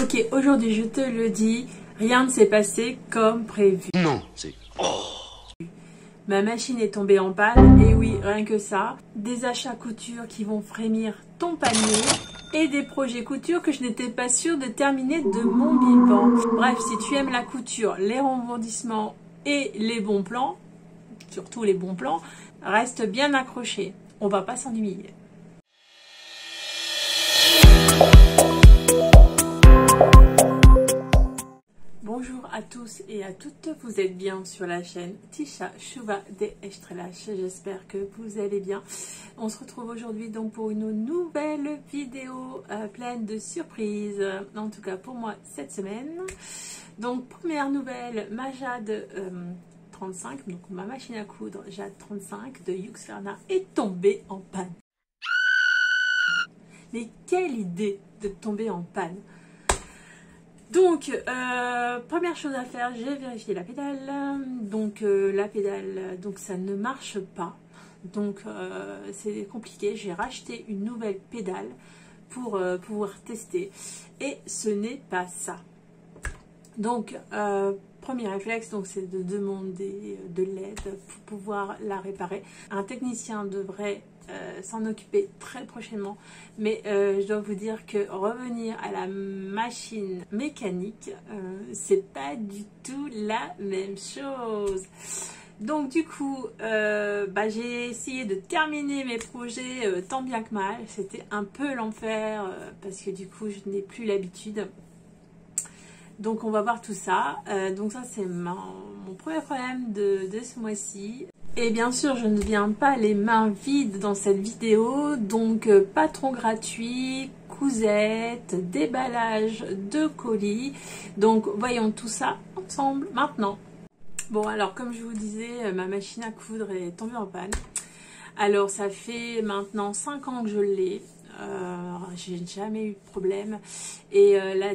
Ok, aujourd'hui je te le dis, rien ne s'est passé comme prévu. Non, c'est... Ma machine est tombée en panne, et oui, rien que ça. Des achats couture qui vont frémir ton panier, et des projets couture que je n'étais pas sûre de terminer de mon vivant. Bref, si tu aimes la couture, les rebondissements et les bons plans, surtout les bons plans, reste bien accroché. On va pas s'ennuyer. Bonjour à tous et à toutes, vous êtes bien sur la chaîne Tisha Chouva des Estrelaches, j'espère que vous allez bien. On se retrouve aujourd'hui donc pour une nouvelle vidéo pleine de surprises, en tout cas pour moi cette semaine. Donc première nouvelle, ma Jade 35, donc ma machine à coudre Jade 35 de Husqvarna est tombée en panne. Mais quelle idée de tomber en panne! Donc, première chose à faire, j'ai vérifié la pédale. Donc, la pédale, donc ça ne marche pas. Donc, c'est compliqué. J'ai racheté une nouvelle pédale pour pouvoir tester. Et ce n'est pas ça. Donc, premier réflexe, donc c'est de demander de l'aide pour pouvoir la réparer. Un technicien devrait s'en occuper très prochainement, mais je dois vous dire que revenir à la machine mécanique, c'est pas du tout la même chose. Donc du coup, j'ai essayé de terminer mes projets tant bien que mal. C'était un peu l'enfer parce que du coup, je n'ai plus l'habitude. Donc on va voir tout ça. Donc ça c'est mon premier problème de ce mois-ci. Et bien sûr je ne viens pas les mains vides dans cette vidéo. Donc patron gratuit, cousette, déballage de colis. Donc voyons tout ça ensemble maintenant. Bon alors comme je vous disais, ma machine à coudre est tombée en panne. Alors ça fait maintenant 5 ans que je l'ai. J'ai jamais eu de problème. Et là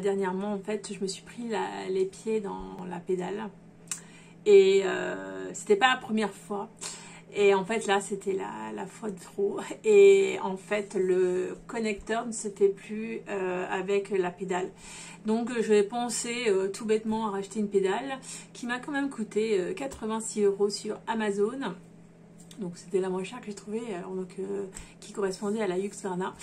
dernièrement en fait je me suis pris les pieds dans la pédale et c'était pas la première fois, et en fait là c'était la fois de trop, et en fait le connecteur ne se fait plus avec la pédale. Donc je vais penser tout bêtement à racheter une pédale qui m'a quand même coûté 86 € sur Amazon. Donc c'était la moins chère que j'ai trouvée, qui correspondait à la Husqvarna.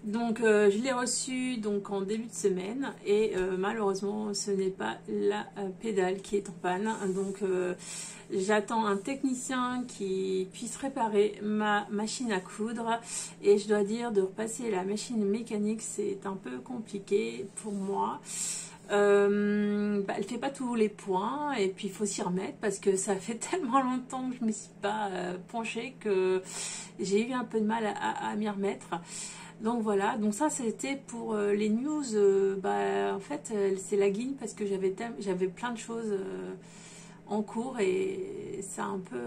Donc je l'ai reçue donc en début de semaine, et malheureusement ce n'est pas la pédale qui est en panne. Donc j'attends un technicien qui puisse réparer ma machine à coudre, et je dois dire de repasser la machine mécanique c'est un peu compliqué pour moi. Elle fait pas tous les points, et puis il faut s'y remettre parce que ça fait tellement longtemps que je ne me suis pas penchée que j'ai eu un peu de mal à m'y remettre. Donc voilà, donc ça c'était pour les news. En fait c'est la guigne parce que j'avais plein de choses en cours, et ça a un peu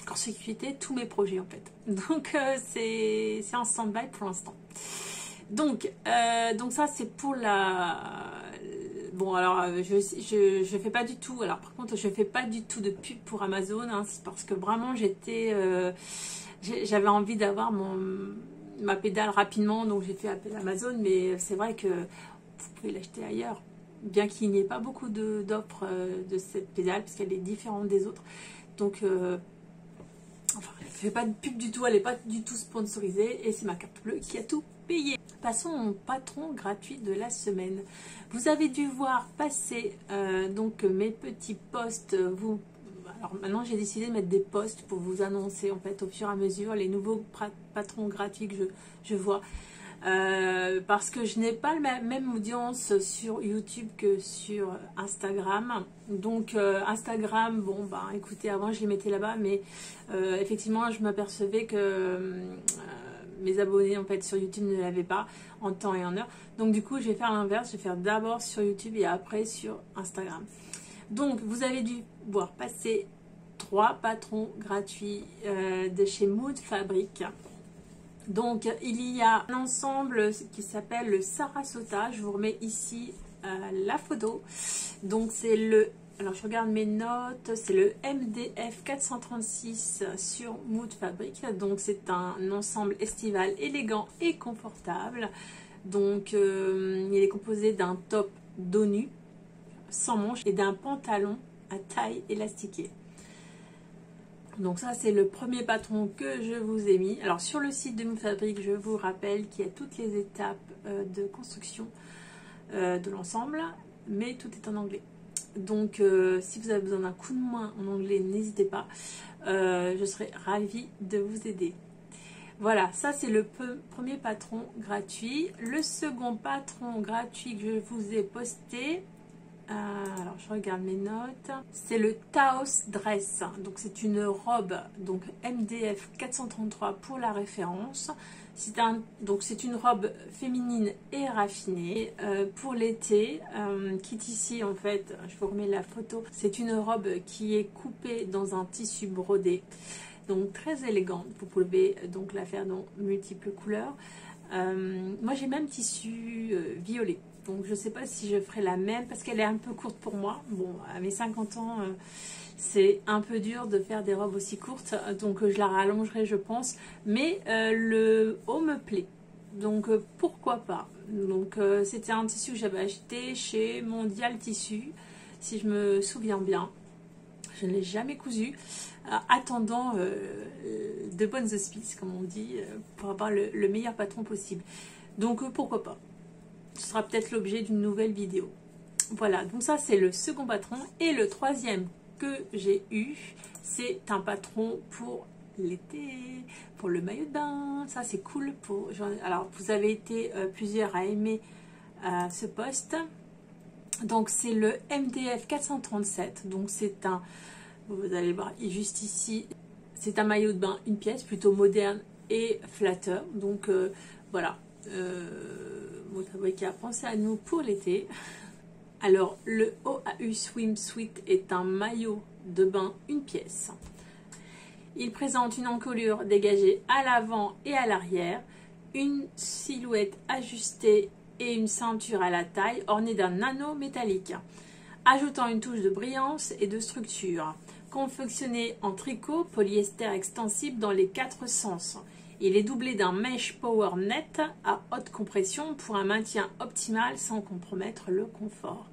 court-circuité tous mes projets en fait. Donc c'est en stand-by pour l'instant. Donc ça c'est pour la... Bon alors je fais pas du tout, alors par contre je fais pas du tout de pub pour Amazon, hein, c'est parce que vraiment j'avais envie d'avoir ma pédale rapidement, donc j'ai fait appel à Amazon, mais c'est vrai que vous pouvez l'acheter ailleurs, bien qu'il n'y ait pas beaucoup d'offres de cette pédale, parce qu'elle est différente des autres. Donc enfin, elle ne fait pas de pub du tout, elle n'est pas du tout sponsorisée, et c'est ma carte bleue qui a tout payé. Passons au patron gratuit de la semaine. Vous avez dû voir passer donc mes petits posts. Alors maintenant j'ai décidé de mettre des posts pour vous annoncer en fait au fur et à mesure les nouveaux patrons gratuits que je vois. Parce que je n'ai pas la même audience sur YouTube que sur Instagram. Donc Instagram, bon bah écoutez, avant je les mettais là-bas, mais effectivement je m'apercevais que mes abonnés en fait sur YouTube ne l'avaient pas en temps et en heure. Donc du coup je vais faire l'inverse, je vais faire d'abord sur YouTube et après sur Instagram. Donc vous avez dû voir passer 3 patrons gratuits de chez Mood Fabric. Donc il y a un ensemble qui s'appelle le Sarasota. Je vous remets ici la photo. Donc c'est le... Alors je regarde mes notes, c'est le MDF 436 sur Mood Fabric. Donc c'est un ensemble estival élégant et confortable. Donc il est composé d'un top dos nu, sans manches, et d'un pantalon à taille élastiquée. Donc ça c'est le premier patron que je vous ai mis. Alors sur le site de Mouffabrique, je vous rappelle qu'il y a toutes les étapes de construction de l'ensemble, mais tout est en anglais. Donc si vous avez besoin d'un coup de main en anglais, n'hésitez pas, je serai ravie de vous aider. Voilà, ça c'est le premier patron gratuit. Le second patron gratuit que je vous ai posté, alors je regarde mes notes, c'est le Taos Dress. Donc c'est une robe, donc MDF 433 pour la référence. C'est une robe féminine et raffinée pour l'été, qui est ici en fait, je vous remets la photo. C'est une robe qui est coupée dans un tissu brodé, donc très élégante. Vous pouvez donc la faire dans multiples couleurs. Moi j'ai même tissu violet, donc je ne sais pas si je ferai la même parce qu'elle est un peu courte pour moi. Bon, à mes 50 ans, c'est un peu dur de faire des robes aussi courtes, donc je la rallongerai je pense, mais le haut me plaît, donc pourquoi pas. Donc c'était un tissu que j'avais acheté chez Mondial Tissu, si je me souviens bien. Je ne l'ai jamais cousu, attendant de bonnes auspices, comme on dit, pour avoir le meilleur patron possible. Donc pourquoi pas. Ce sera peut-être l'objet d'une nouvelle vidéo. Voilà, donc ça c'est le second patron. Et le troisième que j'ai eu, c'est un patron pour l'été, pour le maillot de bain. Ça c'est cool. Alors vous avez été plusieurs à aimer ce poste. Donc c'est le MDF 437. Donc c'est un, vous allez voir juste ici, c'est un maillot de bain, une pièce plutôt moderne et flatteur. Donc voilà, qui a pensé à nous pour l'été. Alors le OAU Swim Suite est un maillot de bain, une pièce. Il présente une encolure dégagée à l'avant et à l'arrière, une silhouette ajustée et une ceinture à la taille ornée d'un anneau métallique, ajoutant une touche de brillance et de structure. Confectionné en tricot polyester extensible dans les 4 sens. Il est doublé d'un mesh power net à haute compression pour un maintien optimal sans compromettre le confort.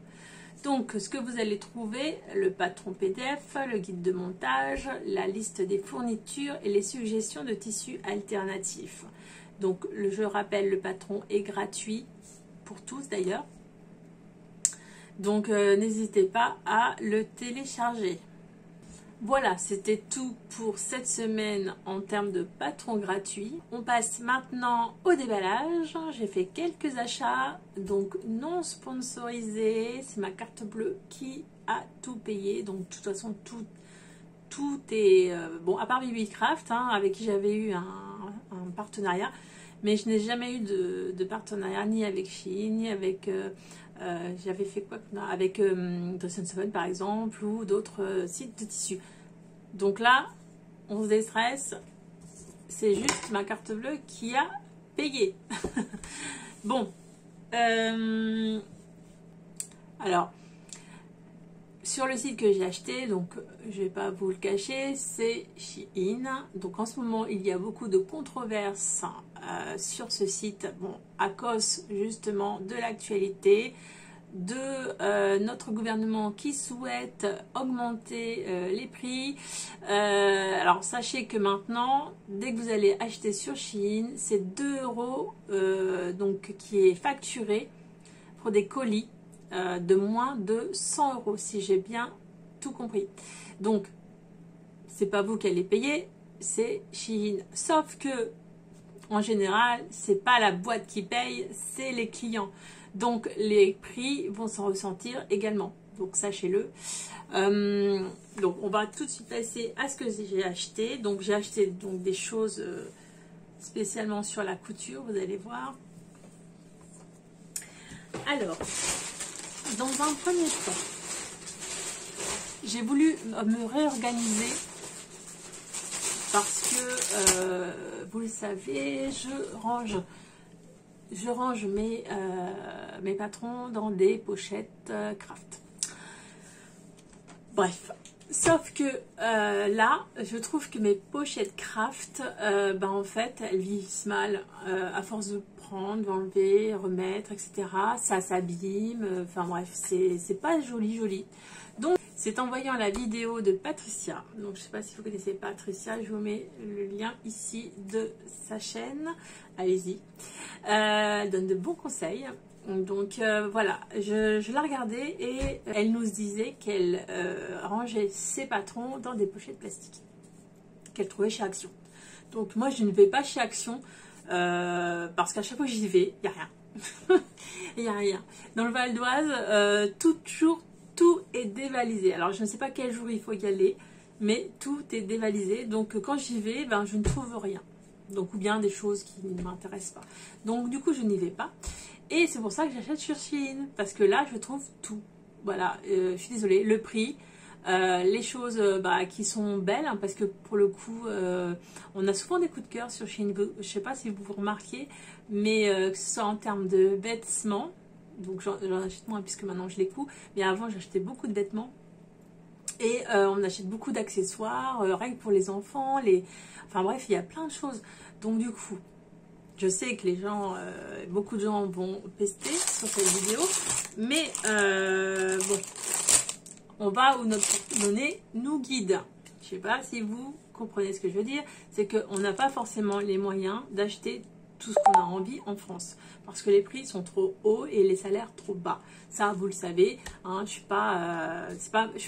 Donc ce que vous allez trouver, le patron PDF, le guide de montage, la liste des fournitures et les suggestions de tissus alternatifs. Donc je rappelle, le patron est gratuit pour tous d'ailleurs. Donc n'hésitez pas à le télécharger. Voilà, c'était tout pour cette semaine en termes de patron gratuit. On passe maintenant au déballage. J'ai fait quelques achats, donc non sponsorisés. C'est ma carte bleue qui a tout payé. Donc de toute façon, tout est... bon, à part Bibicraft, hein, avec qui j'avais eu un partenariat. Mais je n'ai jamais eu de partenariat ni avec Shein, ni avec... j'avais fait quoi avec Dress & Seven par exemple, ou d'autres sites de tissus. Donc là, on se déstresse, c'est juste ma carte bleue qui a payé. Bon, alors, sur le site que j'ai acheté, donc je ne vais pas vous le cacher, c'est Shein. Donc en ce moment, il y a beaucoup de controverses sur ce site, bon, à cause justement de l'actualité, de notre gouvernement qui souhaite augmenter les prix. Alors sachez que maintenant, dès que vous allez acheter sur Shein, c'est 2 € donc qui est facturé pour des colis de moins de 100 €, si j'ai bien tout compris. Donc c'est pas vous qui allez payer, c'est Shein. Sauf que en général, c'est pas la boîte qui paye, c'est les clients. Donc les prix vont s'en ressentir également. Donc sachez-le. Donc on va tout de suite passer à ce que j'ai acheté. Donc j'ai acheté donc des choses spécialement sur la couture, vous allez voir. Alors, dans un premier temps, j'ai voulu me réorganiser parce que vous le savez, je range mes patrons dans des pochettes craft. Bref, sauf que là, je trouve que mes pochettes craft, en fait, elles vieillissent mal à force de prendre, enlever, remettre, etc. Ça s'abîme, enfin bref, c'est pas joli. Donc, c'est en voyant la vidéo de Patricia. Donc, je sais pas si vous connaissez Patricia, je vous mets le lien ici de sa chaîne. Allez-y. Elle donne de bons conseils. Donc voilà, je la regardais et elle nous disait qu'elle rangeait ses patrons dans des pochettes plastiques qu'elle trouvait chez Action. Donc moi je ne vais pas chez Action parce qu'à chaque fois que j'y vais, il n'y a rien. Il n'y a rien. Dans le Val d'Oise, toujours tout est dévalisé. Alors je ne sais pas quel jour il faut y aller, mais tout est dévalisé. Donc quand j'y vais, ben, je ne trouve rien. Donc ou bien des choses qui ne m'intéressent pas. Donc du coup je n'y vais pas. Et c'est pour ça que j'achète sur Shein, parce que là je trouve tout. Voilà, je suis désolée, le prix, les choses qui sont belles, hein, parce que pour le coup, on a souvent des coups de cœur sur Shein. Je ne sais pas si vous remarquez, mais que ce soit en termes de vêtements, donc j'en achète moins puisque maintenant je les couds, mais avant j'achetais beaucoup de vêtements. Et on achète beaucoup d'accessoires, rien que pour les enfants, enfin bref, il y a plein de choses. Donc du coup, je sais que les gens, beaucoup de gens vont pester sur cette vidéo, mais bon, on va où notre porte-monnaie nous guide. Je ne sais pas si vous comprenez ce que je veux dire, c'est qu'on n'a pas forcément les moyens d'acheter tout ce qu'on a envie en France, parce que les prix sont trop hauts et les salaires trop bas. Ça, vous le savez, hein, je ne suis pas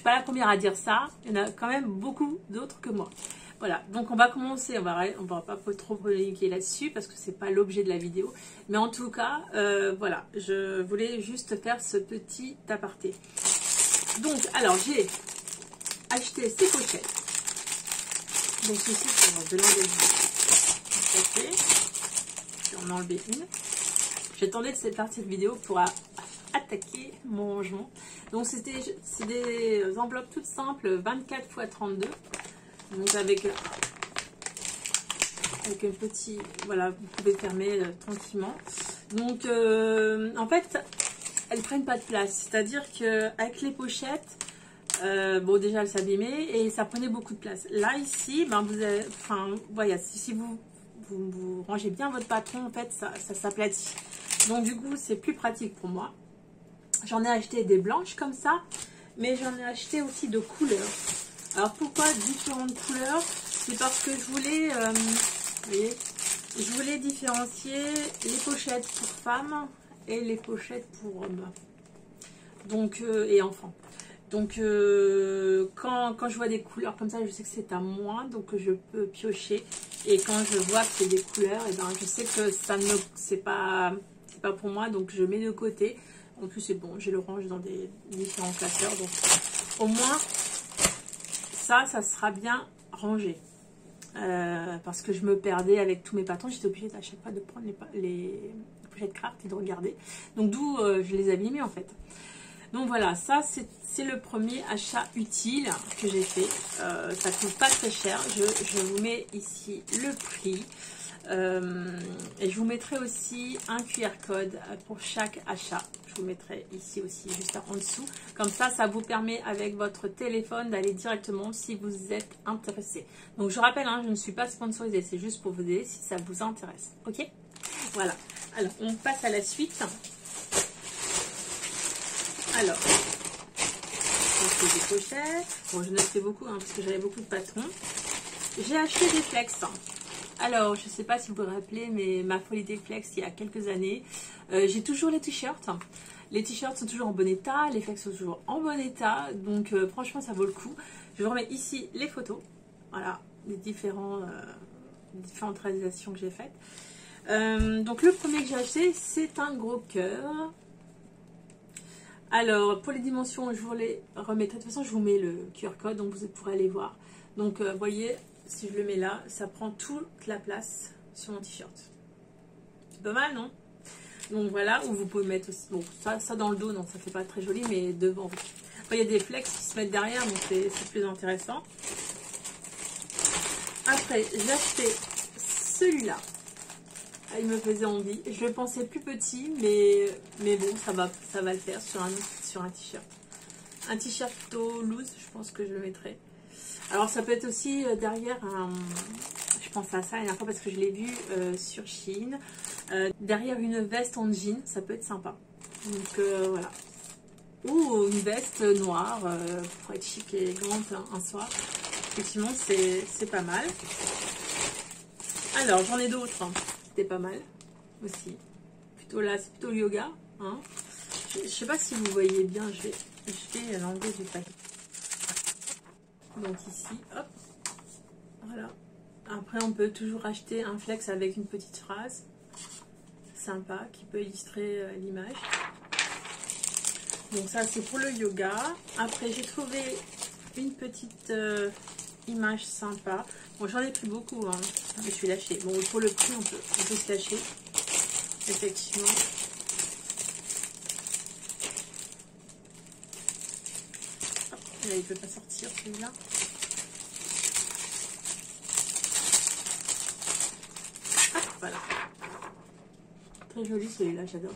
la première à dire ça, il y en a quand même beaucoup d'autres que moi. Voilà, donc on va commencer, on va pas trop polémiquer là-dessus parce que c'est pas l'objet de la vidéo. Mais en tout cas, voilà, je voulais juste faire ce petit aparté. Donc, alors j'ai acheté ces pochettes. Donc ceci c'est de l'enlever. Je vais en enlever une. J'attendais de faire cette vidéo pour attaquer mon rangement. Donc c'est des enveloppes toutes simples, 24 x 32. Donc avec un petit, voilà, vous pouvez fermer tranquillement. Donc en fait, elles prennent pas de place. C'est-à-dire qu'avec les pochettes, bon déjà elles s'abîmaient et ça prenait beaucoup de place. Là ici, ben vous avez, enfin voilà, si vous rangez bien votre patron, en fait ça s'aplatit. Donc du coup c'est plus pratique pour moi. J'en ai acheté des blanches comme ça, mais j'en ai acheté aussi de couleurs. Alors pourquoi différentes couleurs? C'est parce que je voulais, vous voyez, je voulais différencier les pochettes pour femmes et les pochettes pour hommes. Donc, et enfants. Donc quand je vois des couleurs comme ça, je sais que c'est à moi, donc je peux piocher. Et quand je vois que c'est des couleurs, et ben je sais que ça ne c'est pas pour moi, donc je mets de côté. En plus c'est bon, je le range dans des différents classeurs, donc au moins ça sera bien rangé. Parce que je me perdais avec tous mes patrons, j'étais obligée à chaque fois de prendre les pochettes craft et de regarder. Donc d'où je les abîmais en fait. Donc voilà, ça c'est le premier achat utile que j'ai fait. Ça coûte pas très cher. Je vous mets ici le prix. Et je vous mettrai aussi un QR code pour chaque achat. Je vous mettrai ici aussi, juste en dessous. Comme ça, ça vous permet avec votre téléphone d'aller directement si vous êtes intéressé. Donc je rappelle, hein, je ne suis pas sponsorisée, c'est juste pour vous aider si ça vous intéresse. Ok? Voilà. Alors, on passe à la suite. Alors, des pochettes. Bon, je n'ai acheté beaucoup hein, parce que j'avais beaucoup de patrons. J'ai acheté des flex. Alors, je ne sais pas si vous vous rappelez, mais ma folie des flex il y a quelques années. J'ai toujours les t-shirts. Les t-shirts sont toujours en bon état, les flex sont toujours en bon état. Donc, franchement, ça vaut le coup. Je vous remets ici les photos. Voilà, les différentes réalisations que j'ai faites. Donc, le premier que j'ai acheté, c'est un gros cœur. Alors, pour les dimensions, je vous les remettrai. De toute façon, je vous mets le QR code, donc vous pourrez aller voir. Donc, vous voyez, si je le mets là, ça prend toute la place sur mon t-shirt. C'est pas mal, non? Donc voilà, ou vous pouvez mettre aussi, bon, ça dans le dos, non, ça fait pas très joli, mais devant. Après, il y a des flex qui se mettent derrière, donc c'est plus intéressant. Après, j'ai acheté celui-là. Il me faisait envie. Je le pensais plus petit, mais bon, ça va le faire sur un t-shirt. Un t-shirt plutôt loose, je pense que je le mettrai. Alors, ça peut être aussi derrière un... Je pense à ça la dernière fois parce que je l'ai vu sur Shein. derrière une veste en jean, ça peut être sympa. Donc voilà. Ou une veste noire pour être chic et élégante un soir. Effectivement, c'est pas mal. Alors, j'en ai d'autres. C'était pas mal aussi. Plutôt là, c'est plutôt le yoga. Hein. Je sais pas si vous voyez bien, je vais l'enlever du paquet. Donc ici, hop. Voilà. Après, on peut toujours acheter un flex avec une petite phrase sympa qui peut illustrer l'image. Donc ça, c'est pour le yoga. Après, j'ai trouvé une petite image sympa. Bon, j'en ai pris beaucoup, hein. Je me suis lâchée. Bon, pour le prix, on peut se lâcher. Effectivement. Hop, là, il ne peut pas sortir, celui-là. Voilà. Très joli celui-là, j'adore.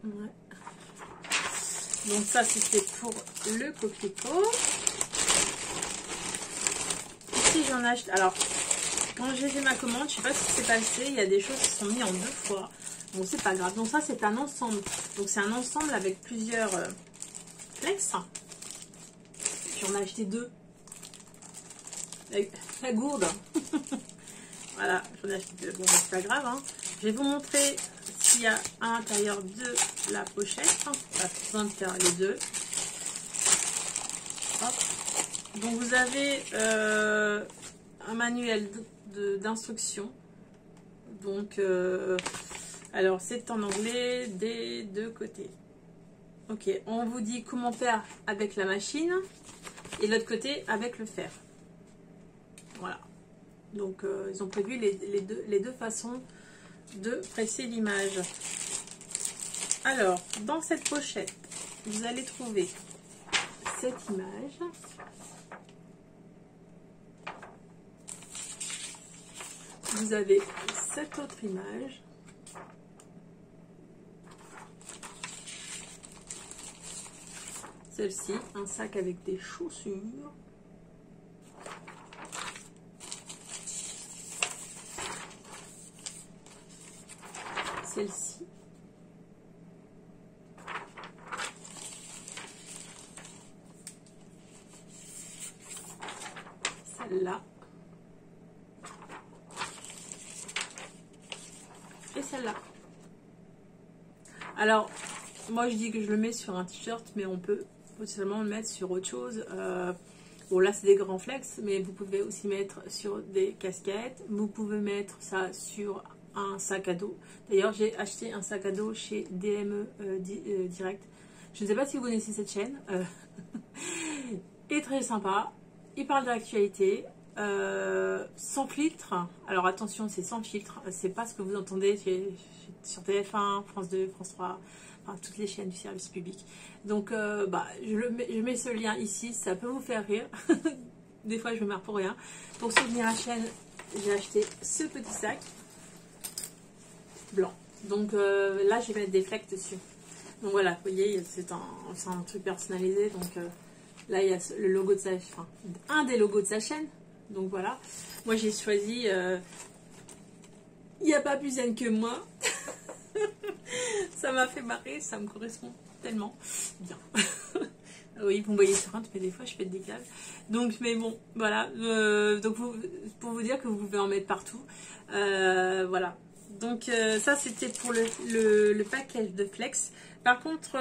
Ouais. Donc ça, c'était pour le coquelicot. Ici, j'en achète. Alors, quand j'ai fait ma commande, je sais pas ce qui s'est passé. Il y a des choses qui sont mises en 2 fois. Bon, c'est pas grave. Donc ça, c'est un ensemble. Donc c'est un ensemble avec plusieurs flex. J'en ai acheté 2. La gourde. Voilà, j'en ai acheté 2. Bon, c'est pas grave. Hein. Je vais vous montrer s'il y a à l'intérieur de la pochette. Pas besoin de faire les 2. Hop. Donc vous avez un manuel d'instruction. Donc, alors c'est en anglais des 2 côtés. Ok, on vous dit comment faire avec la machine et l'autre côté avec le fer. Voilà. Donc ils ont prévu les deux façons de presser l'image. Alors, dans cette pochette, vous allez trouver cette image. Vous avez cette autre image. Celle-ci, un sac avec des chaussures. Celle-ci. Celle-là. Et celle-là. Alors, moi je dis que je le mets sur un t-shirt, mais on peut potentiellement le mettre sur autre chose. Bon, là c'est des grands flex, mais vous pouvez aussi mettre sur des casquettes. Vous pouvez mettre ça sur un sac à dos. D'ailleurs, j'ai acheté un sac à dos chez DME Direct. Je ne sais pas si vous connaissez cette chaîne. Et très sympa. Il parle d'actualité. Sans filtre. Alors attention, c'est sans filtre. C'est pas ce que vous entendez sur TF1, France 2, France 3, enfin toutes les chaînes du service public. Donc je mets ce lien ici, ça peut vous faire rire. Des fois je me marre pour rien. Pour soutenir la chaîne, j'ai acheté ce petit sac blanc. Donc là je vais mettre des flecs dessus. Donc voilà, vous voyez, c'est un truc personnalisé. Donc là il y a le logo de un des logos de sa chaîne. Donc voilà, moi j'ai choisi, il n'y a pas plus zen que moi. Ça m'a fait marrer, ça me correspond tellement bien. Oui, vous me voyez sur un, mais des fois je pète des câbles. Donc, mais bon, voilà. Donc pour vous dire que vous pouvez en mettre partout. Voilà. Donc ça c'était pour le package de flex. Par contre,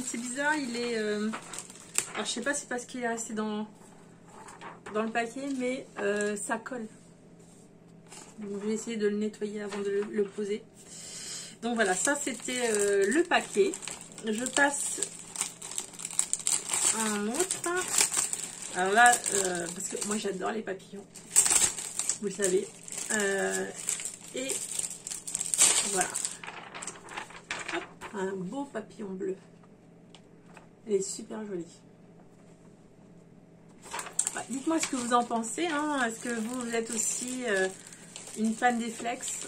c'est bizarre, il est... alors je sais pas si c'est parce qu'il est resté dans le paquet, mais ça colle. Donc je vais essayer de le nettoyer avant de le poser. Donc voilà, ça c'était le paquet. Je passe à un autre. Alors là, parce que moi j'adore les papillons, vous le savez. Et voilà. Hop, un beau papillon bleu. Elle est super jolie. Dites-moi ce que vous en pensez. Hein. Est-ce que vous êtes aussi une fan des flex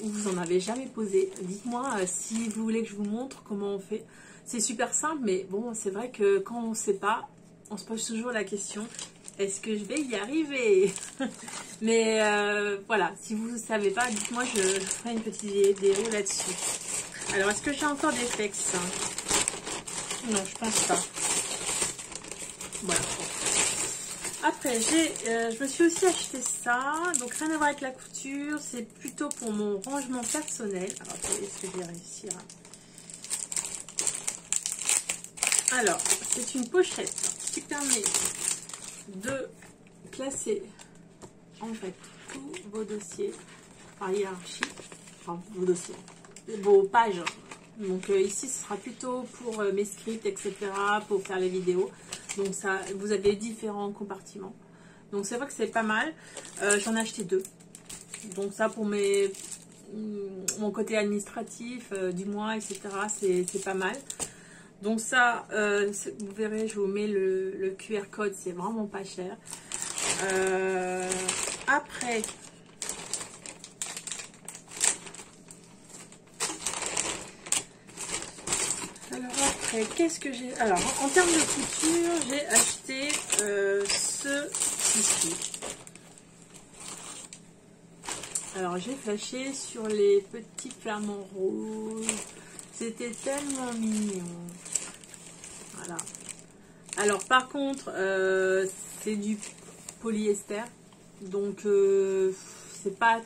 ou vous en avez jamais posé? Dites-moi si vous voulez que je vous montre comment on fait. C'est super simple, mais bon, c'est vrai que quand on ne sait pas, on se pose toujours la question, Est-ce que je vais y arriver? Mais voilà, si vous ne savez pas, dites-moi, je ferai une petite vidéo là-dessus. Alors, est-ce que j'ai encore des flex? Non, je pense pas. Voilà. Après, je me suis aussi acheté ça. Donc, rien à voir avec la couture. C'est plutôt pour mon rangement personnel. Alors, attendez, est-ce que je vais réussir? Alors, c'est une pochette qui permet de classer en fait tous vos dossiers par hiérarchie, enfin vos dossiers, vos pages. Donc ici ce sera plutôt pour mes scripts, etc., pour faire les vidéos. Donc ça, vous avez différents compartiments. Donc c'est vrai que c'est pas mal. J'en ai acheté 2. Donc ça pour mon côté administratif du mois, etc., c'est pas mal. Donc ça, vous verrez, je vous mets le QR code, c'est vraiment pas cher. Après, qu'est-ce que j'ai? Alors, en termes de couture, j'ai acheté ce tissu. Alors, j'ai flashé sur les petits flamants roses. C'était tellement mignon. Voilà. Alors, par contre, c'est du polyester. Donc, c'est pas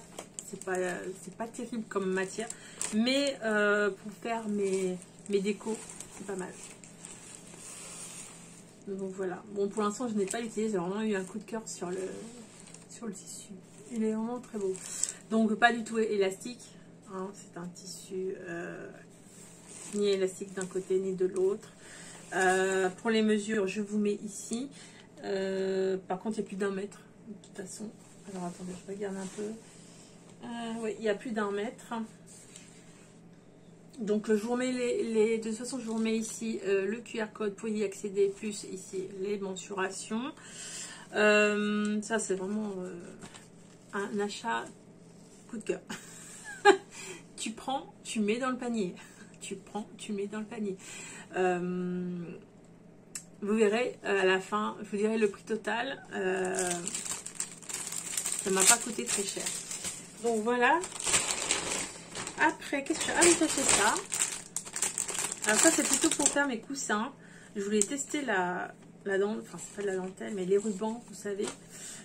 terrible comme matière. Mais pour faire mes décos, c'est pas mal. Donc voilà. Bon, pour l'instant, je n'ai pas utilisé. J'ai vraiment eu un coup de cœur sur le tissu. Il est vraiment très beau. Donc, pas du tout élastique. Hein, c'est un tissu ni élastique d'un côté ni de l'autre. Pour les mesures, je vous mets ici. Par contre, il y a plus d'1 mètre. De toute façon. Alors, attendez, je regarde un peu. Oui, il y a plus d'1 mètre. Donc, je vous remets de toute façon, je vous remets ici le QR code pour y accéder, plus ici les mensurations. Ça, c'est vraiment un achat coup de cœur. Tu prends, tu mets dans le panier. Tu prends, tu mets dans le panier. Vous verrez à la fin, je vous dirai le prix total. Ça m'a pas coûté très cher. Donc voilà. Après, qu'est-ce que j'ai? Ah oui, j'ai fait ça. Alors ça, c'est plutôt pour faire mes coussins. Je voulais tester la dentelle, enfin c'est pas de la dentelle, mais les rubans, vous savez.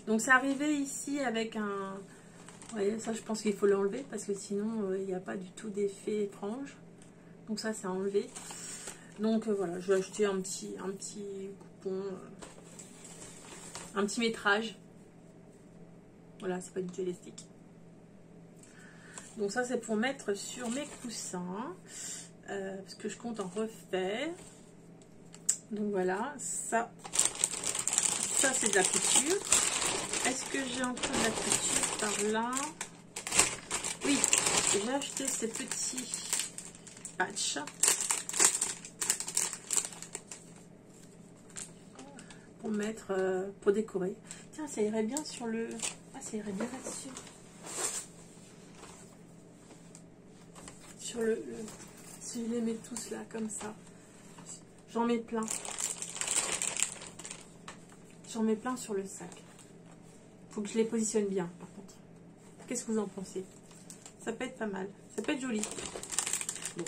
Donc c'est arrivé ici avec un... Vous voyez, ça je pense qu'il faut l'enlever parce que sinon il n'y a pas du tout d'effet étrange. Donc ça c'est enlevé. Donc voilà, je vais acheter un petit coupon, un petit métrage. Voilà, c'est pas du tout élastique. Donc ça c'est pour mettre sur mes coussins. Parce que je compte en refaire. Donc voilà, ça c'est de la couture. Est-ce que j'ai encore de la couture par là? Oui, j'ai acheté ces petits patchs pour mettre, pour décorer. Tiens, ça irait bien sur le... Ah, ça irait bien là-dessus. Sur le... Si je les mets tous là, comme ça. J'en mets plein. J'en mets plein sur le sac. Faut que je les positionne bien, par contre. Qu'est-ce que vous en pensez? Ça peut être pas mal. Ça peut être joli. Bon,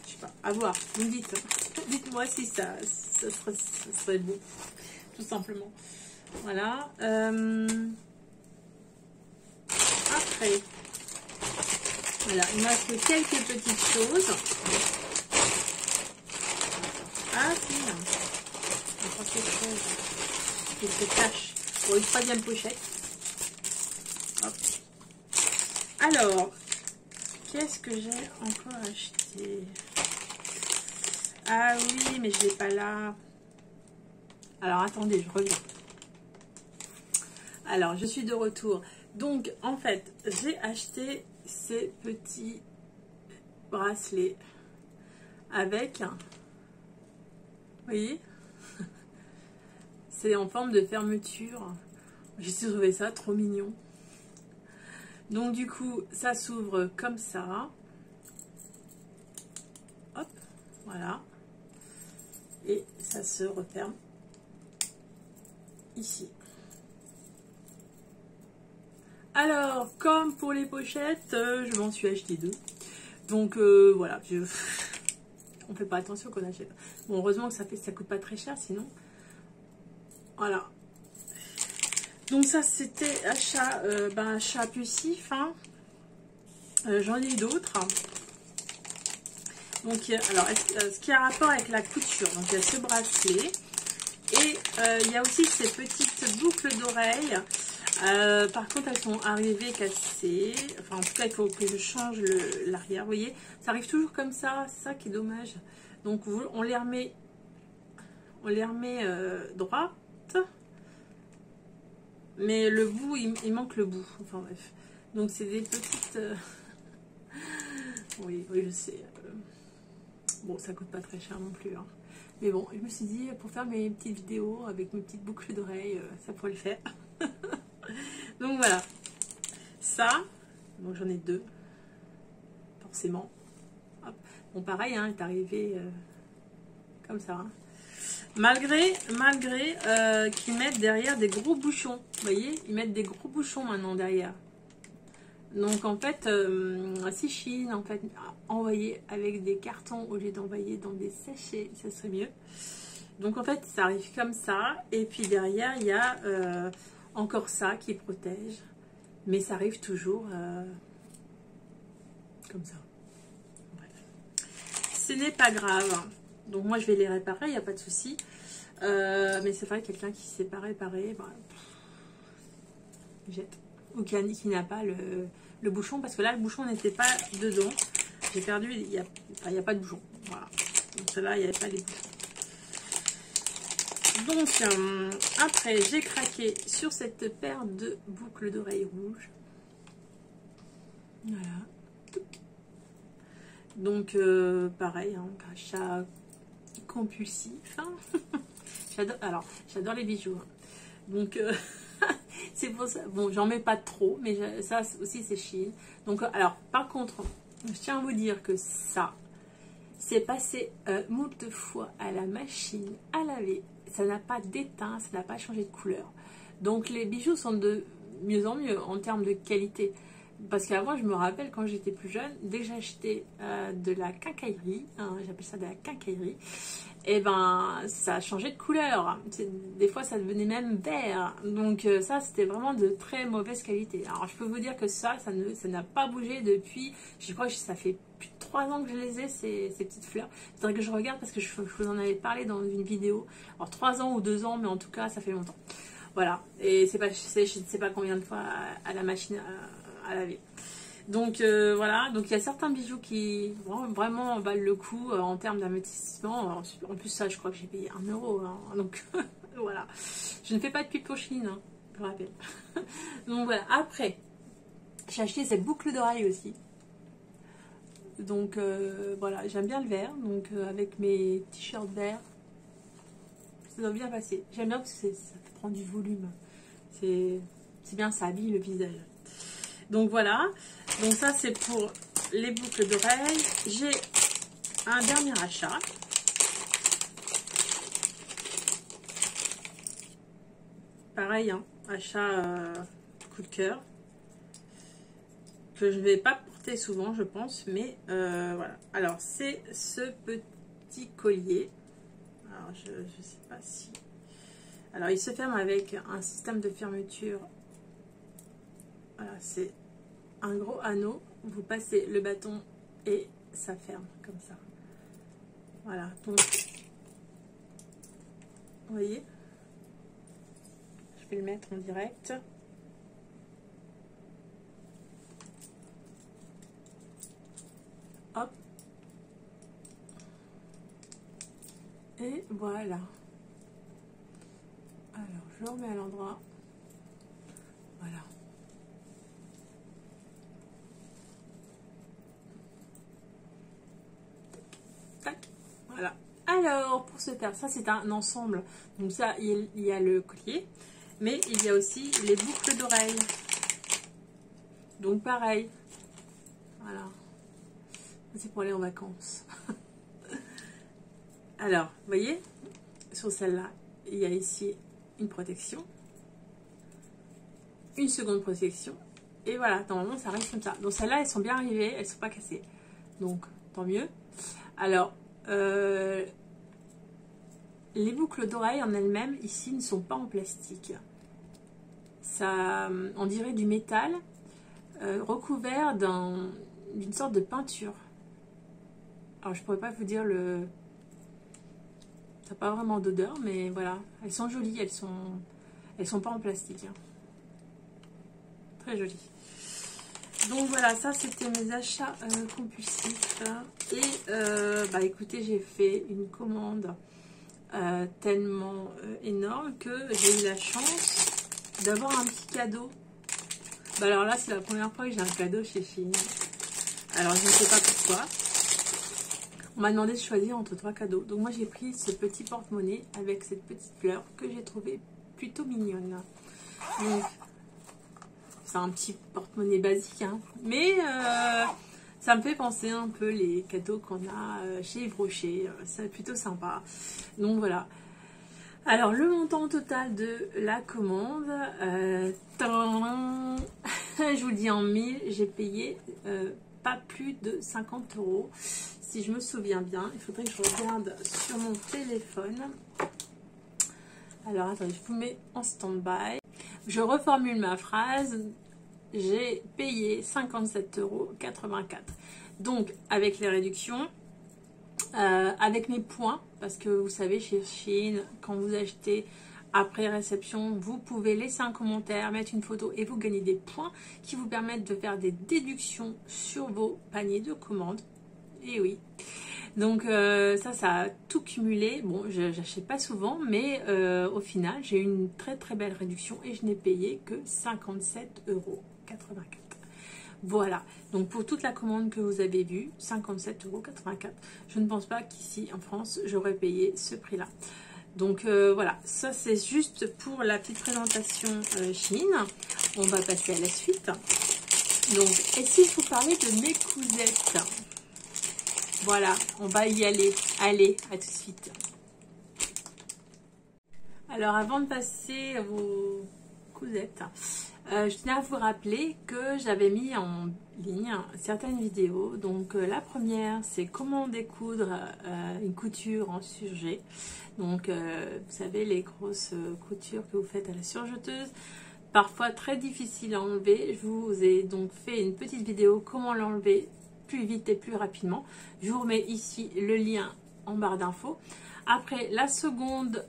je sais pas. À voir. Vous me dites. Dites-moi si ça serait beau. Tout simplement. Voilà. Après... Voilà, il me reste quelques petites choses. Ah si, encore quelque chose qui se cache pour une 3e pochette. Hop. Alors, qu'est-ce que j'ai encore acheté? Ah oui, mais je l'ai pas là. Alors attendez, je reviens. Alors, je suis de retour. Donc, en fait, j'ai acheté ces petits bracelets avec, vous voyez, c'est en forme de fermeture. J'ai trouvé ça trop mignon. Donc du coup, ça s'ouvre comme ça. Hop, voilà. Et ça se referme ici. Alors, comme pour les pochettes, je m'en suis acheté 2. Donc voilà, on fait pas attention qu'on achète. Bon, heureusement que ça coûte pas très cher, sinon. Voilà. Donc ça, c'était achat poussif. Hein. J'en ai eu d'autres. Donc, alors, ce qui a rapport avec la couture. Donc, il y a ce bracelet. Et il y a aussi ces petites boucles d'oreilles. Par contre, elles sont arrivées cassées. Enfin, en tout cas, il faut que je change l'arrière. Vous voyez, ça arrive toujours comme ça. C'est ça qui est dommage. Donc, on les remet, droites. Mais le bout, il manque le bout. Enfin, bref. Donc, c'est des petites... oui, je sais. Bon, ça coûte pas très cher non plus. Hein. Mais bon, je me suis dit, pour faire mes petites vidéos avec mes petites boucles d'oreilles, ça pourrait le faire. Donc voilà. Ça, donc j'en ai 2. Forcément. Hop. Bon, pareil, hein, est arrivé comme ça. Hein. Malgré qu'ils mettent derrière des gros bouchons. Vous voyez, ils mettent des gros bouchons maintenant derrière. Donc en fait, si Chine en fait envoyer avec des cartons au lieu d'envoyer dans des sachets, ça serait mieux. Donc en fait, ça arrive comme ça. Et puis derrière, il y a encore ça qui protège. Mais ça arrive toujours comme ça. Bref. Ce n'est pas grave. Donc moi, je vais les réparer, il n'y a pas de souci. Mais c'est vrai, quelqu'un qui ne sait pas réparer, bah, jette. Ou qui n'a pas le bouchon, parce que là le bouchon n'était pas dedans. J'ai perdu, il n'y a pas de bouchon. Voilà. Donc celle-là, il n'y avait pas les bouchons. Donc après, j'ai craqué sur cette paire de boucles d'oreilles rouges. Voilà. Donc pareil, hein, achat compulsif. Hein. J'adore les bijoux. Hein. Donc c'est pour ça. Bon, j'en mets pas trop, mais ça aussi c'est Chine. Donc, alors, par contre, je tiens à vous dire que ça, c'est passé moult fois à la machine à laver. Ça n'a pas d'éteint, ça n'a pas changé de couleur. Donc, les bijoux sont de mieux en mieux en termes de qualité. Parce qu'avant, je me rappelle quand j'étais plus jeune, dès que j'achetais de la quincaillerie, hein, j'appelle ça de la quincaillerie, et ben ça a changé de couleur. Des fois, ça devenait même vert. Donc ça, c'était vraiment de très mauvaise qualité. Alors, je peux vous dire que ça n'a pas bougé depuis, je crois que ça fait plus de 3 ans que je les ai, ces petites fleurs. Il faudrait que je regarde parce que je vous en avais parlé dans une vidéo. Alors, 3 ans ou 2 ans, mais en tout cas, ça fait longtemps. Voilà. Et je ne sais pas combien de fois à la machine à laver. Donc voilà, donc il y a certains bijoux qui vraiment valent le coup en termes d'investissement. En plus ça, je crois que j'ai payé 1 euro. Hein, donc voilà, je ne fais pas de pub pour Chine, hein, je vous rappelle. Donc voilà, après, j'ai acheté cette boucle d'oreille aussi. Donc voilà, j'aime bien le vert, donc avec mes t-shirts verts, ça doit bien passer. J'aime bien parce que ça prend du volume. C'est bien, ça habille le visage. Donc voilà, donc ça c'est pour les boucles d'oreilles. J'ai un dernier achat. Pareil, hein, achat coup de cœur. Que je ne vais pas porter souvent, je pense, mais voilà. Alors c'est ce petit collier. Alors je ne sais pas si... Alors il se ferme avec un système de fermeture. Voilà, c'est un gros anneau. Vous passez le bâton et ça ferme comme ça. Voilà, donc vous voyez, je vais le mettre en direct. Hop. Et voilà. Alors, je le remets à l'endroit. Voilà. Tac. Voilà. Alors, pour ce faire, ça c'est un ensemble. Donc ça, il y a le collier. Mais il y a aussi les boucles d'oreilles. Donc pareil. Voilà. C'est pour aller en vacances. Alors, vous voyez, sur celle-là, il y a ici une protection. Une seconde protection. Et voilà, normalement ça reste comme ça. Donc celles-là, elles sont bien arrivées, elles sont pas cassées. Donc tant mieux. Alors, les boucles d'oreilles en elles-mêmes, ici, ne sont pas en plastique. Ça, on dirait du métal recouvert d'une sorte de peinture. Alors je pourrais pas vous dire le... Ça n'a pas vraiment d'odeur, mais voilà. Elles sont jolies, elles sont pas en plastique. Hein. Très jolies. Donc voilà, ça c'était mes achats compulsifs. Et bah écoutez, j'ai fait une commande tellement énorme que j'ai eu la chance d'avoir un petit cadeau. Bah alors là, c'est la première fois que j'ai un cadeau chez Shein. Alors je ne sais pas pourquoi. On m'a demandé de choisir entre 3 cadeaux. Donc moi j'ai pris ce petit porte-monnaie avec cette petite fleur que j'ai trouvé plutôt mignonne. Donc c'est un petit porte-monnaie basique, hein. Mais ça me fait penser un peu les cadeaux qu'on a chez Yves Rocher. C'est plutôt sympa. Donc voilà. Alors le montant total de la commande, je vous le dis en 1000, j'ai payé pas plus de 50 €. Si je me souviens bien, il faudrait que je regarde sur mon téléphone. Alors attendez, je vous mets en stand-by. Je reformule ma phrase. J'ai payé 57,84 €. Donc avec les réductions, avec mes points, parce que vous savez chez Shein, quand vous achetez après réception, vous pouvez laisser un commentaire, mettre une photo et vous gagnez des points qui vous permettent de faire des déductions sur vos paniers de commandes. Et oui, donc ça a tout cumulé. Bon, je n'achète pas souvent, mais au final, j'ai eu une très très belle réduction et je n'ai payé que 57,84 €. Voilà, donc pour toute la commande que vous avez vue, 57,84 €. Je ne pense pas qu'ici en France, j'aurais payé ce prix-là. Donc voilà, ça c'est juste pour la petite présentation Shein. On va passer à la suite. Donc, et si je vous parlais de mes cousettes? Voilà, on va y aller. Allez, à tout de suite. Alors, avant de passer aux cousettes, je tenais à vous rappeler que j'avais mis en ligne certaines vidéos. Donc, la première, c'est comment découdre une couture en surjet. Donc, vous savez, les grosses coutures que vous faites à la surjeteuse, parfois très difficile à enlever. Je vous ai donc fait une petite vidéo comment l'enlever plus vite et plus rapidement. Je vous remets ici le lien en barre d'infos. Après, la seconde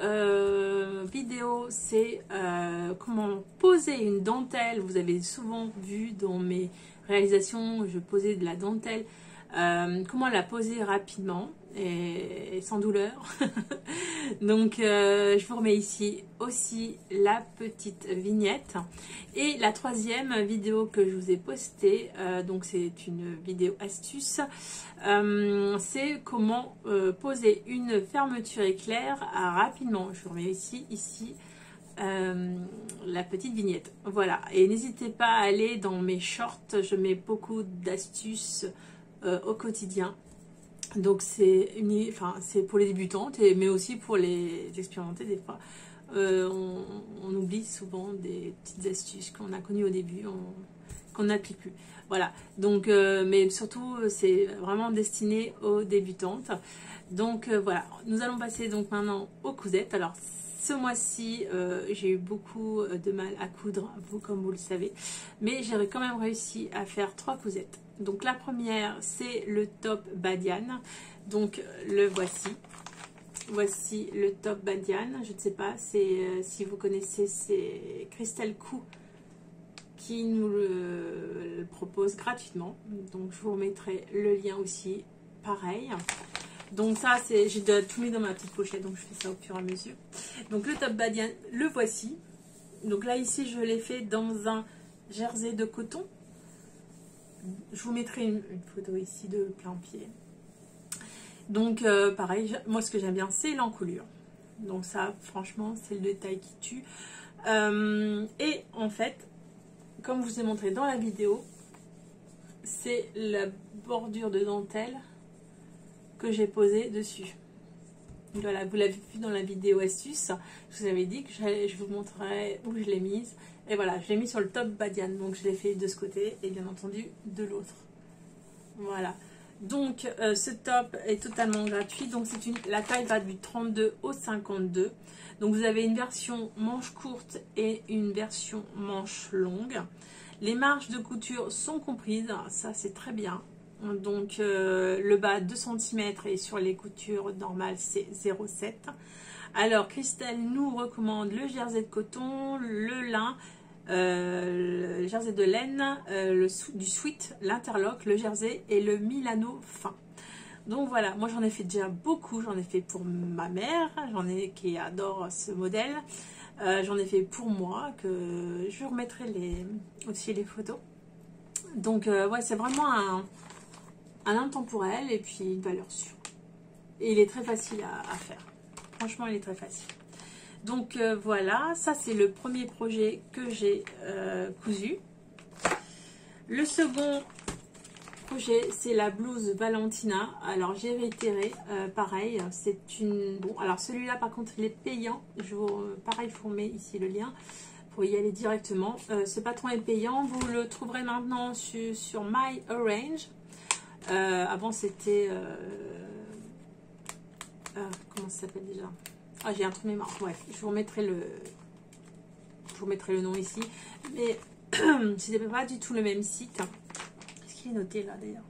vidéo, c'est comment poser une dentelle. Vous avez souvent vu dans mes réalisations, je posais de la dentelle. Comment la poser rapidement et sans douleur. Donc je vous remets ici aussi la petite vignette. Et la troisième vidéo que je vous ai postée, donc c'est une vidéo astuce, c'est comment poser une fermeture éclair rapidement. Je vous remets ici la petite vignette. Voilà, et n'hésitez pas à aller dans mes shorts, je mets beaucoup d'astuces au quotidien. Donc c'est pour les débutantes, mais aussi pour les expérimentés des fois. On oublie souvent des petites astuces qu'on a connues au début, qu'on n'applique plus. Voilà, donc, mais surtout c'est vraiment destiné aux débutantes. Donc voilà, nous allons passer donc maintenant aux cousettes. Alors ce mois-ci, j'ai eu beaucoup de mal à coudre, comme vous le savez, mais j'ai quand même réussi à faire 3 cousettes. Donc la première, c'est le top Badiane. Donc le voici. Voici le top Badiane. Je ne sais pas si vous connaissez, c'est Christelle Cou qui nous le propose gratuitement. Donc je vous remettrai le lien aussi. Pareil. Donc ça, j'ai tout mis dans ma petite pochette, donc je fais ça au fur et à mesure. Donc le top Badiane, le voici. Donc là ici, je l'ai fait dans un jersey de coton. Je vous mettrai une photo ici de plein pied. Donc pareil, moi ce que j'aime bien, c'est l'encolure. Donc ça, franchement, c'est le détail qui tue. Et en fait, comme je vous ai montré dans la vidéo, c'est la bordure de dentelle que j'ai posée dessus. Voilà, vous l'avez vu dans la vidéo astuce. Je vous avais dit que je vous montrerai où je l'ai mise. Et voilà, je l'ai mis sur le top badiane. Donc je l'ai fait de ce côté et bien entendu de l'autre. Voilà. Donc ce top est totalement gratuit. Donc la taille va du 32 au 52. Donc vous avez une version manche courte et une version manche longue. Les marges de couture sont comprises. Ça c'est très bien. Donc le bas 2 cm et sur les coutures normales c'est 0,7. Alors Christelle nous recommande le jersey de coton, le lin, le jersey de laine, du sweat, l'interlock, le jersey et le Milano fin. Donc voilà, moi j'en ai fait déjà beaucoup, j'en ai fait pour ma mère, qui adore ce modèle, j'en ai fait pour moi, que je vous remettrai aussi les photos. Donc ouais, c'est vraiment un intemporel et puis une valeur sûre. Et il est très facile à faire. Franchement, il est très facile. Donc voilà, ça c'est le premier projet que j'ai cousu. Le second projet, c'est la blouse Valentina. Alors j'ai réitéré, pareil, c'est une... Bon, alors celui-là par contre il est payant. Pareil, je vous remets ici le lien pour y aller directement. Ce patron est payant, vous le trouverez maintenant sur My Arrange. Avant c'était... comment ça s'appelle déjà? Ah, j'ai un trou de mémoire. Ouais, je vous remettrai le nom ici. Mais c'était pas du tout le même site. Est-ce qu'il est noté là d'ailleurs?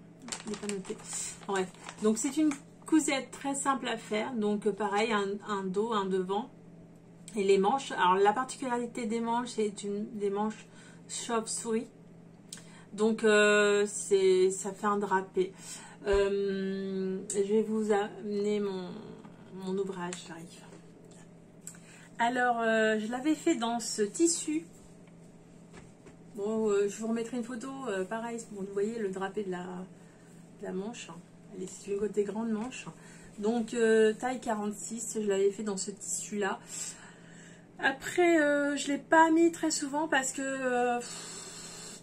Il n'est pas noté. Bref. Donc c'est une cousette très simple à faire. Donc pareil, un dos, un devant. Et les manches. Alors la particularité des manches, c'est des manches chauve-souris. Donc ça fait un drapé. Je vais vous amener mon ouvrage, j'arrive. Alors, je l'avais fait dans ce tissu. Bon, je vous remettrai une photo, pareil. Bon, vous voyez le drapé de la manche. C'est une des grandes manches. Donc, taille 46, je l'avais fait dans ce tissu-là. Après, je ne l'ai pas mis très souvent parce que...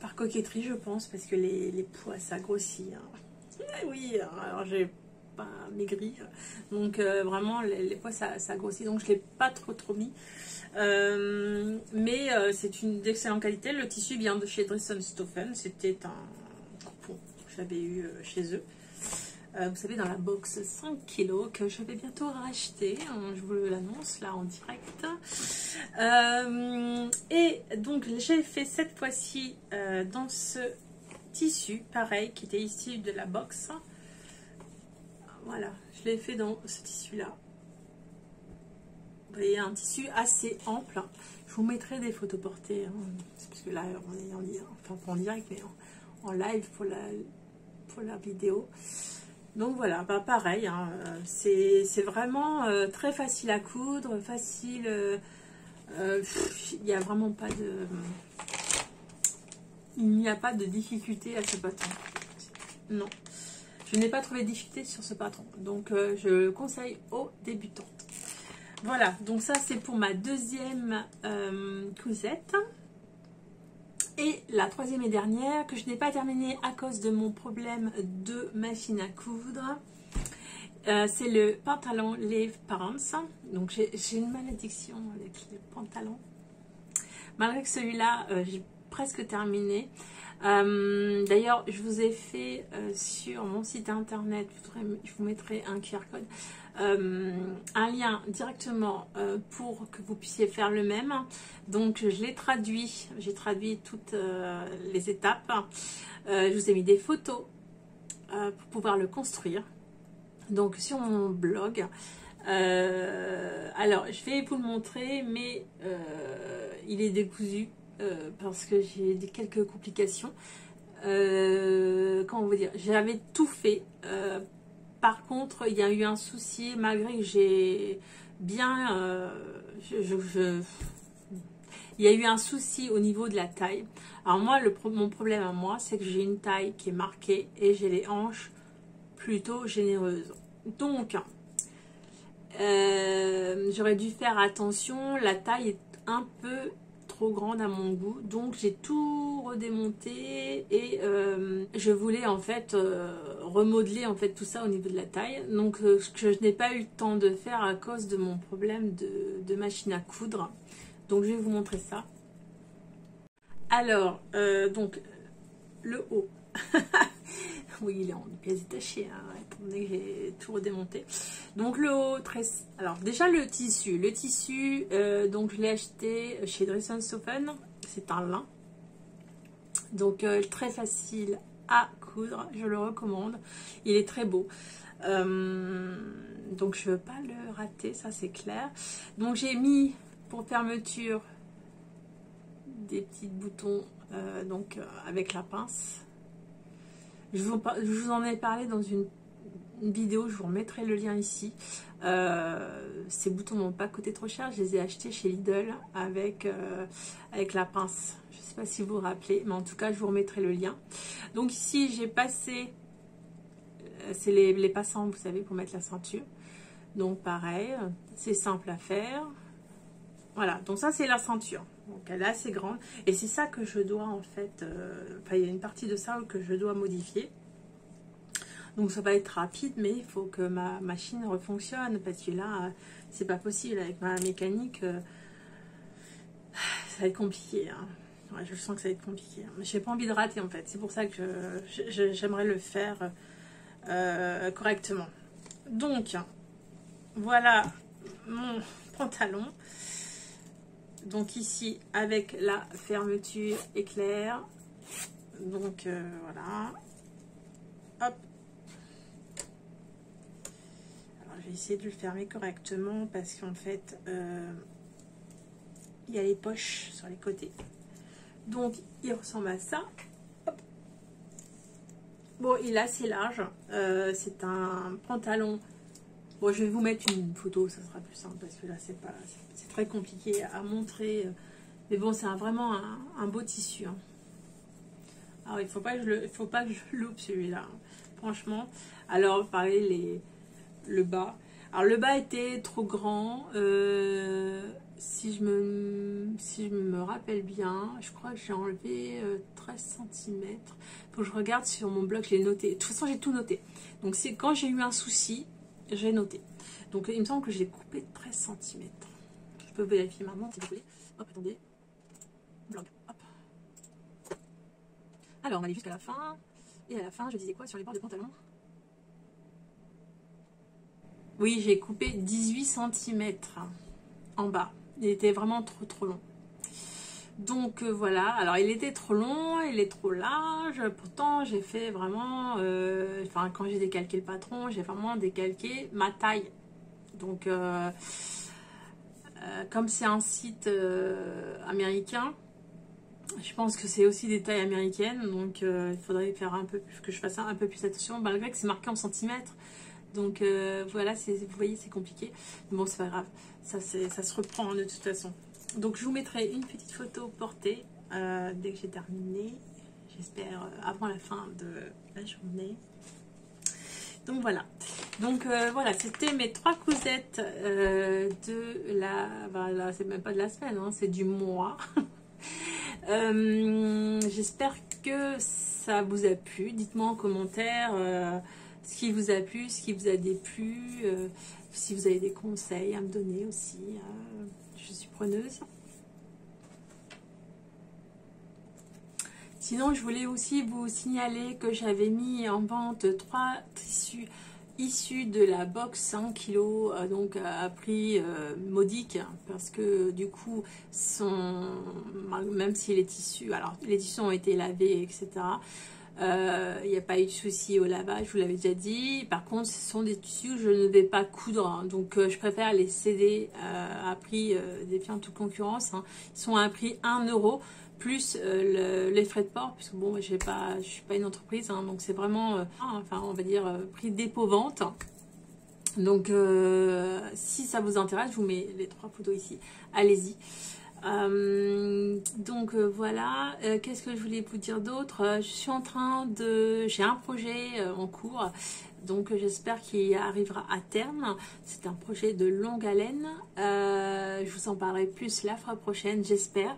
par coquetterie, je pense, parce que les poids, ça grossit. Hein. Oui, alors j'ai pas maigri, donc vraiment les poids ça grossit, donc je l'ai pas trop mis, mais c'est une d'excellente qualité. Le tissu vient de chez Dressenstoffen, c'était un coupon que j'avais eu chez eux, vous savez, dans la box 5 kg que je vais bientôt racheter, je vous l'annonce là en direct. Et donc j'ai fait cette fois-ci dans ce tissu pareil qui était issu de la box. Voilà, je l'ai fait dans ce tissu-là. Vous voyez, un tissu assez ample. Je vous mettrai des photos portées. Hein, parce que là, on est enfin pas en direct, mais en live pour la vidéo. Donc voilà, bah pareil, hein, c'est vraiment très facile à coudre, facile. Il n'y a vraiment pas de... Il n'y a pas de difficulté à ce patron. Non. Je n'ai pas trouvé de difficulté sur ce patron, donc je le conseille aux débutantes. Voilà, donc ça c'est pour ma deuxième cousette. Et la troisième et dernière, que je n'ai pas terminée à cause de mon problème de machine à coudre. C'est le pantalon Leave Pants. Donc j'ai une malédiction avec les pantalons. Malgré que celui-là, j'ai presque terminé. D'ailleurs, je vous ai fait sur mon site internet, je vous mettrai un QR code, un lien directement pour que vous puissiez faire le même. Donc je l'ai traduit, j'ai traduit toutes les étapes. Je vous ai mis des photos pour pouvoir le construire. Donc sur mon blog. Alors je vais vous le montrer, mais il est décousu. Parce que j'ai quelques complications. Comment vous dire, j'avais tout fait. Par contre, il y a eu un souci, malgré que j'ai bien... il y a eu un souci au niveau de la taille. Alors moi, mon problème à moi, c'est que j'ai une taille qui est marquée et j'ai les hanches plutôt généreuses. Donc, j'aurais dû faire attention. La taille est un peu trop grande à mon goût, donc j'ai tout redémonté et je voulais en fait remodeler en fait tout ça au niveau de la taille, donc ce que je n'ai pas eu le temps de faire à cause de mon problème de machine à coudre. Donc je vais vous montrer ça. Alors, donc, le haut. Oui, il est en pièces détachées. Hein, attendez que j'ai tout redémonté. Donc, le haut, très... Alors, déjà, le tissu. Le tissu, donc, je l'ai acheté chez Dress & Stopfen. C'est un lin. Donc, très facile à coudre. Je le recommande. Il est très beau. Donc, je ne veux pas le rater, ça, c'est clair. Donc, j'ai mis, pour fermeture, des petits boutons avec la pince. Je vous en ai parlé dans une vidéo, je vous remettrai le lien ici. Ces boutons n'ont pas coûté trop cher, je les ai achetés chez Lidl avec la pince. Je ne sais pas si vous vous rappelez, mais en tout cas je vous remettrai le lien. Donc ici j'ai passé, c'est les passants, vous savez, pour mettre la ceinture. Donc pareil, c'est simple à faire. Voilà, donc ça c'est la ceinture. Donc elle est assez grande. Et c'est ça que je dois en fait... il y a une partie de ça que je dois modifier. Donc ça va être rapide, mais il faut que ma machine refonctionne. Parce que là, c'est pas possible avec ma mécanique. Ça va être compliqué. Hein. Ouais, je sens que ça va être compliqué. Mais j'ai pas envie de rater en fait. C'est pour ça que j'aimerais le faire correctement. Donc, voilà mon pantalon. Donc ici avec la fermeture éclair. Donc voilà. Hop. Alors je vais essayer de le fermer correctement parce qu'en fait il y a les poches sur les côtés. Donc il ressemble à ça. Hop. Bon, il est assez large. C'est un pantalon. Bon, je vais vous mettre une photo, ça sera plus simple parce que là c'est très compliqué à montrer. Mais bon, c'est vraiment un beau tissu. Hein. Alors il faut pas que je loupe celui-là. Hein. Franchement. Alors pareil le bas. Alors le bas était trop grand. Si je me rappelle bien, je crois que j'ai enlevé 13 cm. Faut que je regarde sur mon blog, je l'ai noté. De toute façon, j'ai tout noté. Donc c'est quand j'ai eu un souci. J'ai noté. Donc il me semble que j'ai coupé de 13 cm. Je peux vérifier maintenant si vous voulez. Hop, attendez. Blog. Hop. Alors on allait jusqu'à la fin. Et à la fin, je disais quoi sur les bords de pantalon? Oui, j'ai coupé 18 cm en bas. Il était vraiment trop long. Donc voilà, alors il était trop long, il est trop large, pourtant j'ai fait vraiment, quand j'ai décalqué le patron, j'ai vraiment décalqué ma taille. Donc comme c'est un site américain, je pense que c'est aussi des tailles américaines, donc il faudrait faire que je fasse un peu plus attention, malgré que c'est marqué en centimètres. Donc voilà, vous voyez, c'est compliqué. Mais bon, c'est pas grave, ça se reprend de toute façon. Donc je vous mettrai une petite photo portée dès que j'ai terminé. J'espère avant la fin de la journée. Donc voilà. Donc voilà, c'était mes 3 cousettes de la... Voilà, c'est même pas de la semaine, hein, c'est du mois. J'espère que ça vous a plu. Dites-moi en commentaire ce qui vous a plu, ce qui vous a déplu. Si vous avez des conseils à me donner aussi. Je suis preneuse. Sinon, je voulais aussi vous signaler que j'avais mis en vente 3 tissus issus de la box 100 kg, donc à prix modique, parce que du coup, même si les tissus ont été lavés, etc., il n'y a pas eu de souci au lavage, je vous l'avais déjà dit. Par contre, ce sont des tissus que je ne vais pas coudre, hein, donc je préfère les céder à prix défiant toute concurrence. Hein. Ils sont à un prix 1 € plus les frais de port, puisque bon, je suis pas une entreprise, hein, donc c'est vraiment, on va dire prix dépôt-vente. Donc si ça vous intéresse, je vous mets les 3 photos ici, allez-y. Donc voilà, qu'est-ce que je voulais vous dire d'autre? Je suis en train j'ai un projet en cours, donc j'espère qu'il arrivera à terme. C'est un projet de longue haleine, je vous en parlerai plus la fois prochaine, j'espère.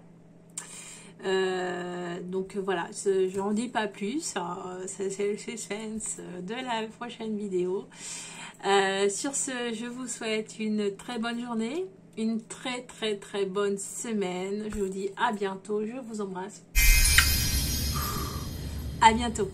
Donc voilà, je n'en dis pas plus, c'est le suspense de la prochaine vidéo. Sur ce, je vous souhaite une très bonne journée, une très bonne semaine. Je vous dis à bientôt, je vous embrasse. À bientôt.